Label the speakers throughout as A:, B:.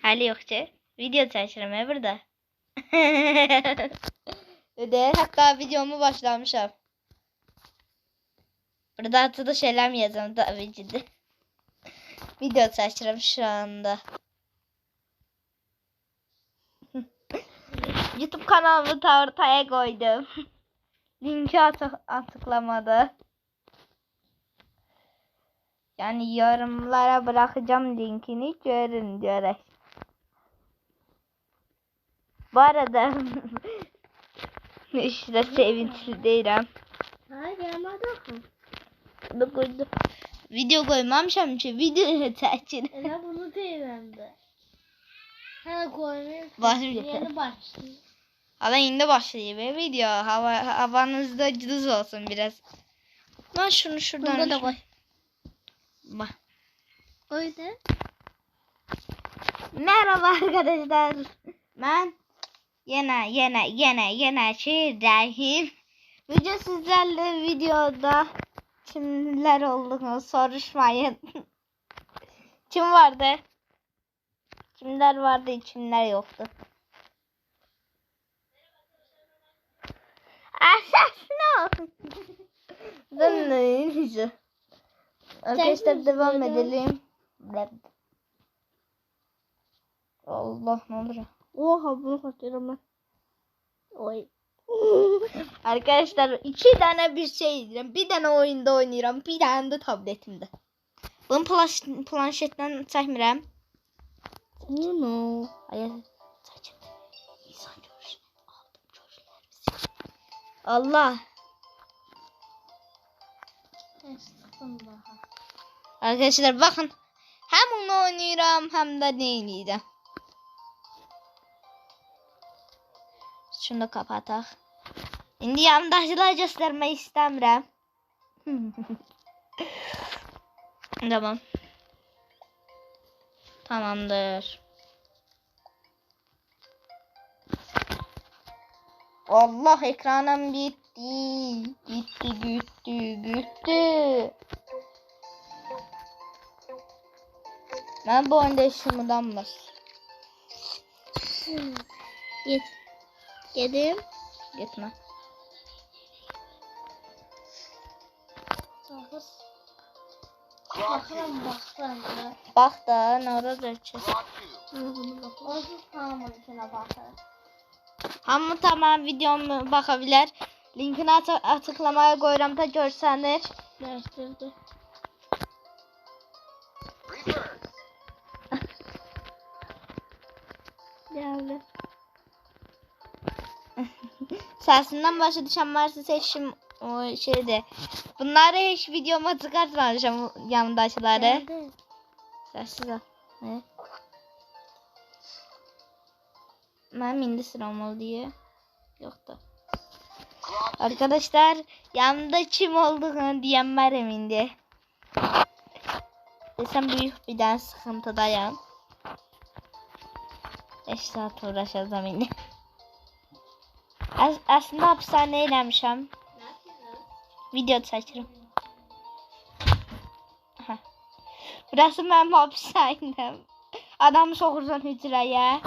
A: Hali yoktu. Video çəkirəm burada. Öde hatta videomu başlamışam. Burada açılış eləməyəcəm tabii ki de. Video çəkirəm şu anda. YouTube kanalımı ortaya koydum. Linki açıklamada. Yani yorumlara bırakacağım linkini, görün diyorlar. Bu arada işte sevinçli değilim.
B: Hayır yapmadım.
A: Video koymamışam ki video çekir.
B: Elə bunu deyirəm də. Hələ koymayım.
A: Başlayır.
B: Yeni başlayır.
A: Hala indi başlayayım video. Havanızda cılız olsun biraz. Ben şunu şuradan.
B: Burada da koy.
A: Bak.
B: Koy da.
A: Merhaba arkadaşlar. Ben yine şiirdeyim. Bugün sizlerle videoda kimler olduğunu soruşmayın. Kim vardı? Kimler vardı, kimler yoktu? Asasno. Dönüyoruz. Arkadaşlar devam edelim. Allah ne olur.
B: Oha bunu katıyorum ben. Oy.
A: Arkadaşlar 2 tane bir şey yiyeceğim. Bir tane oyunda oynuyorum. Bir tane de tabletimde. Bunu planşetten çəkmirəm.
B: No.
A: Hayır. Çəkdim. İnsan görüşünü aldım. Görürlər bizi. Allah. Arkadaşlar bakın. Hem onu oynuyorum hem de neyiniydim. Şunu da kapatak. Şimdi yandaşlar göstermek istemiyorum. Tamam. Tamamdır. Allah ekranım gitti. Gitti. Ben bu oyunda işimden var.
B: Yedim.
A: Gitme.
B: Bakalım.
A: Bak da ne olacak ki?
B: Olsun tamam içine bakalım.
A: Hamı tamam videomu bakabilir. Linkini açıklamaya koyuram da görsənir.
B: Değiştirdi. Geldi.
A: Səsindən başa düşən varsa seçim o şeydir. Bunları hiç videoma çıkartmamışam yanımdakileri.
B: Geldi.
A: Sessiz ol. Ne? Mənim indi sıram oldu diye. Yok da. Arkadaşlar yanımda kim olduğunu diyemmerim indi. Desem büyük bir tane sıkıntıdayım. 5 saat uğraşacağım indi. Aslında hapishane eləmişəm. Video çəkirəm. Burası mənim hapishanem. Adamı soxursan hücrəyə.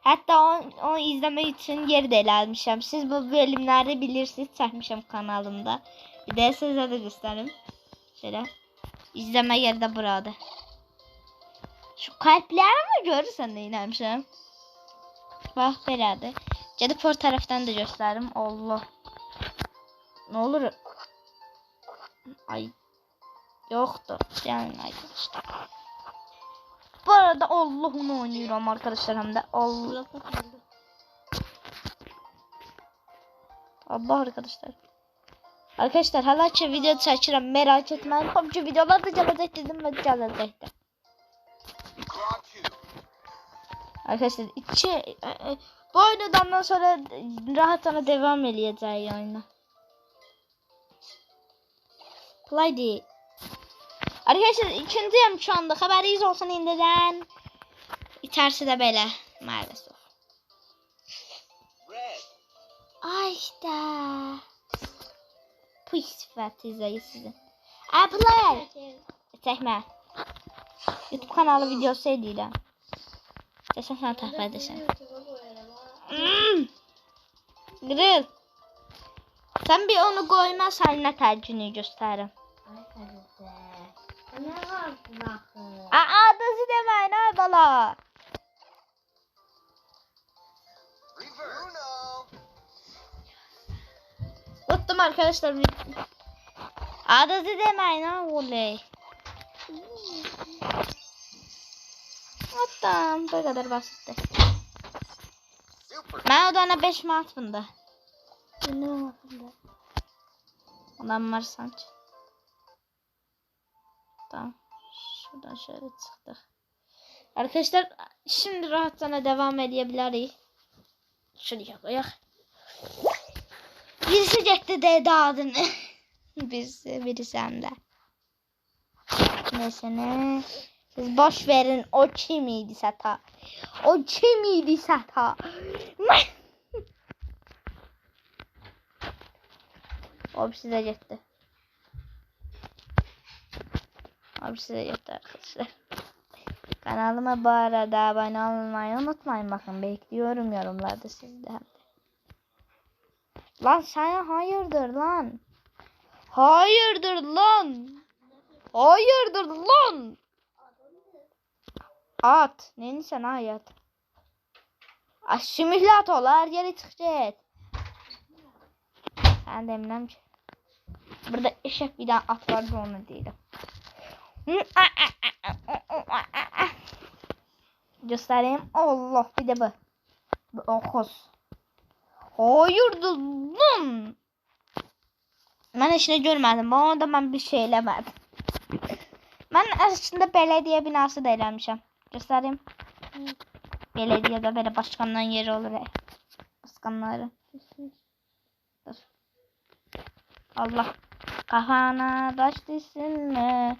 A: Hətta onu izləmək üçün yer də eləmişəm. Siz bu bölümləri bilirsiniz, çəkmişəm kanalımda. Bir də sizə də göstərim. Şöyle. İzləmə yeri də burada. Şu kalplərimi görürsən nə eləmişəm. Bax belədir. Gedib o tərəfdən də göstərim. Allah. Ne olur? Ay. Yoktu. Yani arkadaşlar. Bu arada Allah'ını oynuyorum arkadaşlar hem de. Allah. Allah arkadaşlar. Arkadaşlar hala ki video çəkirəm, merak etmeyin. Komşu videolar da gələcək dedim ve gələcəkdir. Arkadaşlar bu oyundan sonra rahatına devam edeceğiz oyuna. Playdi. Arkadaşlar ikinciyim şu anda. Haberiniz olsun indidən. İçerisi de böyle maalesef. Ay işte. Puy sıfat izleyin sizin. Play. Çekme. YouTube kanalı videosu ediləm. Desem sana takip edeceğim. Grill. Sen bir onu koymazsan ne tercihini gösteririm.
B: Ne var bırakın?
A: Adası demeyin ha bala. Unuttum arkadaşlar. Adası demeyin ha oley. Unuttum. Bu kadar basitti. Ben odana 5 manat bunda.
B: Ne var bunda?
A: Ondan var sanki. Tamam. Şuradan şöyle çıktık. Arkadaşlar şimdi rahatına devam edebiliriz. Şuraya koyak. Birisi gitti dedi adını. birisi hem de. Neyse ne. Siz boş verin. O kimiydi sata? O kimiydi sata? O size gitti. Abi size gitti arkadaşlar. Kanalıma bu arada abone olmayı unutmayın. Bakın bekliyorum yorumlarda sizden. Lan sen hayırdır lan? Hayırdır lan? Hayırdır lan? At. Neyini sen hayat? Simülat ol. Her yere çıkacak. Ben de eminim ki. Burada eşek bir tane at vardı onu değilim. Göstereyim. Allah bir de bu. Bu okuz. Hayırdır lan? Ben işini görmedim. Bana da ben bir şey eləmədim. Ben aslında belediye binası da eləmişəm. Göstereyim. Belediyede böyle başkanların yeri olur. Başkanları. Dur. Allah. Kafana taş düşsün mü?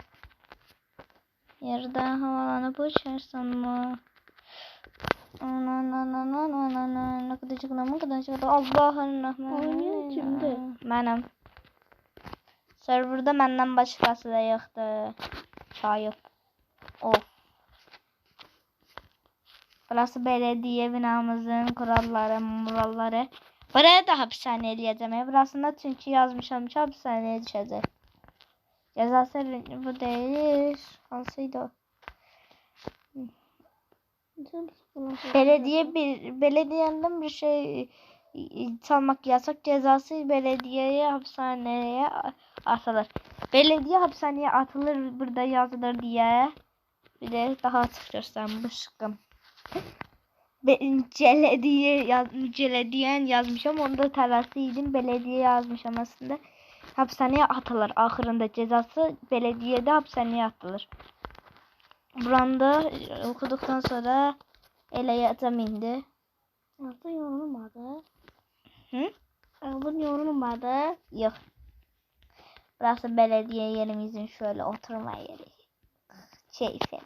A: Yerde havalanıp uçarsın mı? Ne kadar çıktı? Allah'ın rahmanı.
B: Kimdi?
A: Benim. Serverda benden başkası da yoktu. Çayıp. Of. Burası belediye binamızın kuralları. Buraya da hapishane eləyəcəm. Burasında çünkü yazmışam ki hapishaneye düşəcək. Cezası bu değil. Kalsaydı o. Belediyeden bir şey çalmak yasak. Cezası belediyeye hapishaneye atılır. Belediye hapishaneye atılır burada yazılır diye. Bir de daha açık göstermişim. Celediyen yazmışım. Onda tersiydim. Belediye yazmışım aslında. Hapishaneye atılır. Ahırında cezası belediyede hapishaneye atılır. Buranda okuduktan sonra eləyəcəm indi.
B: Ağzın yorulmadı.
A: Hı?
B: Ağzın yorulmadı.
A: Yok. Burası belediye yerimizin şöyle oturma yeri. Keyfine.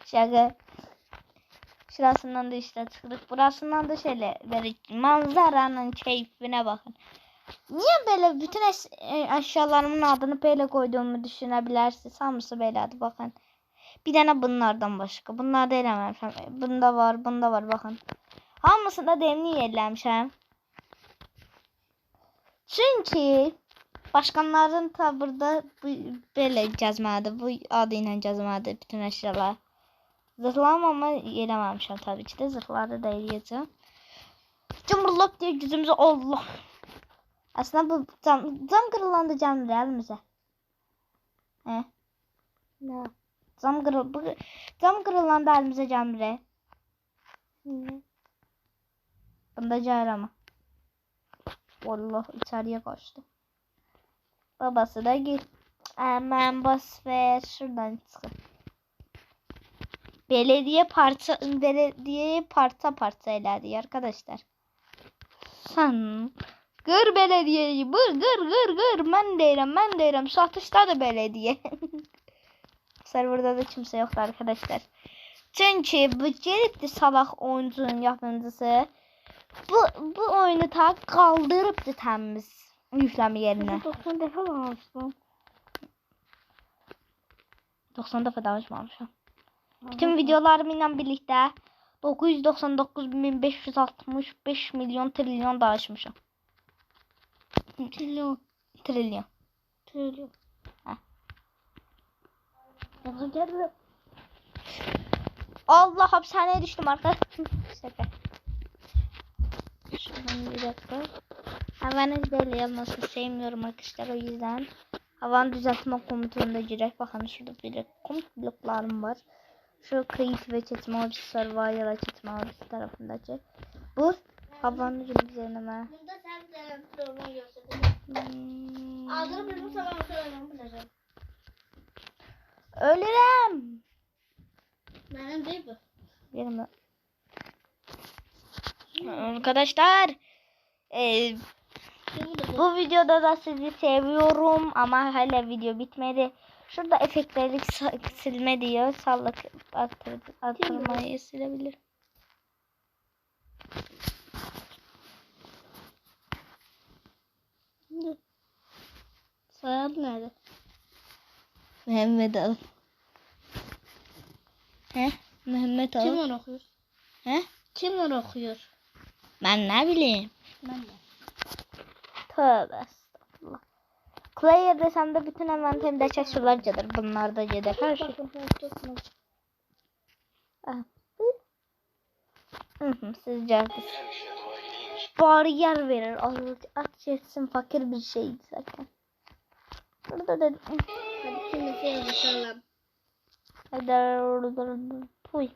A: Şaka. Şurasından da işte çıktık. Burasından da şöyle böyle manzaranın keyfine bakın. Niye böyle bütün eşyalarımın adını böyle koyduğumu düşünebilirsiniz. Hamısı böyledir bakın. Bir tane bunlardan başka. Bunlar da eləməmişəm. Bunda var bakın. Hamısında demli yerləmişəm. Çünkü başkanların da burada böyle cəzmədir. Bu adı ilə cəzmədir bütün eşyalar. Zırhlarım ama eləməmişəm tabii ki de. Zırhları da eləyəcəm. Cumhurlop diye gücümüzü Allah. Aslında bu cam kırılandı canlı elimizə. He.
B: Ne?
A: Cam kırılandı elimizə canlı. Bunda cayrama. Allah içeriye kaçtı. Babası da git. Hemen bas ver şuradan çıkın. Belediye parça elədi arkadaşlar. Sen gır belediyeyi gır ben deyirəm satışda da belediye. Serverda da kimse yoktu arkadaşlar. Çünkü bu gelipti salak oyuncunun yapımcısı. Bu oyunu ta kaldırıptı temiz yükleme yerine.
B: 90 defa almıştım.
A: 90 defa danışmamışım. Bütün videolarımla birlikte 999.565 milyon trilyon da aşmışım.
B: Trilyon.
A: Trilyon.
B: Trilyon.
A: Ha.
B: Yapacağım.
A: Allah, hapishaneye düştüm arkadaşlar. Şaka. Şuradan bir dakika. Havanız böyle yanmasını sevmiyorum arkadaşlar, o yüzden havanı düzeltme komutunda girek. Bakın şurada bir komut bloklarım var. Şu kayıt ve chat mavisi survival chat mavisi tarafındaki. Bu havanın üzerine.
B: Bunda sen de program gösterdin. Ağzını bir zaman söylemem.
A: Ölürüm.
B: Benim değil bu.
A: Benim arkadaşlar, bu videoda da sizi seviyorum ama hala video bitmedi. Şurada efektleri silme diyor. Sallık artırmayı silebilir.
B: Soyadı nerede?
A: Mehmet al. He? Mehmet al.
B: Kim onu okuyor?
A: He?
B: Kim onu okuyor?
A: Ben ne bileyim.
B: Ben de.
A: Tövbe estağfurullah. Player desem de bütün envanterimde çeşitler gelir. Bunlar da gelir. Her şey. Siz geldiniz. Bariyer verir. Aç etsin, fakir bir şey zaten. Burada da
B: Hadi şimdi yazışalım.
A: hadi puy.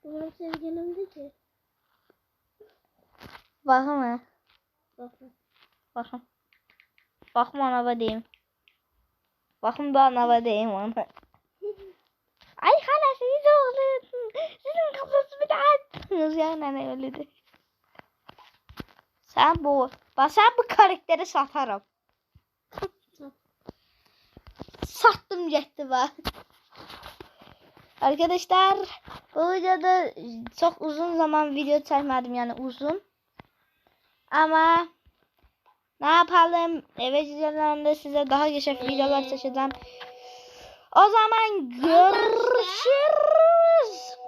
B: Benim sevgilim de ki.
A: Bakma.
B: Bakın.
A: Bakın. Bakma ana diyeyim. Bakın ben ana diyeyim ona. Ay hala siz oğlum. Sizin kafası bir daha. Yani öyle de. Sen bu karakteri satarım. Sattım gitti ben. Arkadaşlar, bu videoda çok uzun zaman video çekmedim, yani uzun. Ama ne yapalım? Eve gidenlerinde size daha geçen videolar çekeceğim. O zaman görüşürüz.